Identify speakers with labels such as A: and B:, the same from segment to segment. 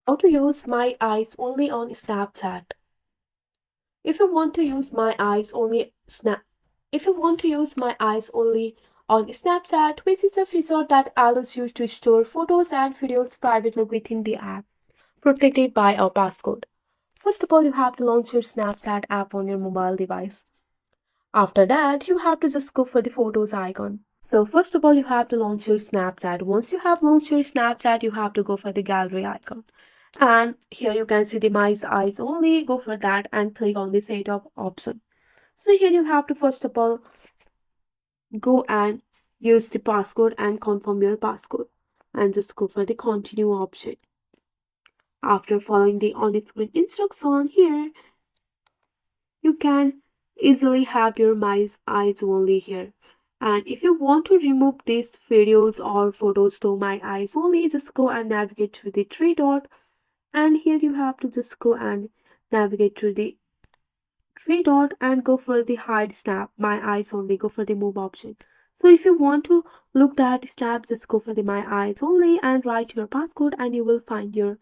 A: How to use my eyes only on Snapchat. If you want to use my eyes only snap if you want to use my eyes only on Snapchat, which is a feature that allows you to store photos and videos privately within the app, protected by a passcode. First of all, you have to launch your Snapchat app on your mobile device. After that, you have to just go for the photos icon. So first of all, you have to launch your Snapchat. Once you have launched your Snapchat, you have to go for the gallery icon. And here you can see the my eyes only. Go for that and click on the setup option. So here you have to first of all go and use the passcode and confirm your passcode. And just go for the continue option. After following the on-screen instruction here, you can easily have your mice eyes only here. And if you want to remove these videos or photos to my eyes only, just go and navigate to the three dot, and here you have to just go and navigate to the three dot and go for the hide snap my eyes only, go for the move option. So if you want to look that snap, just go for the my eyes only and write your passcode, and you will find your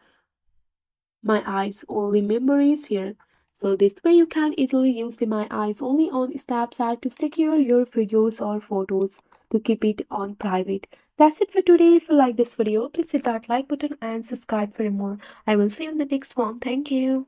A: my eyes only memories here. So this way you can easily use the my eyes only on Snapchat to secure your videos or photos to keep it on private. That's it for today. If you like this video, please hit that like button and subscribe for more. I will see you in the next one. Thank you.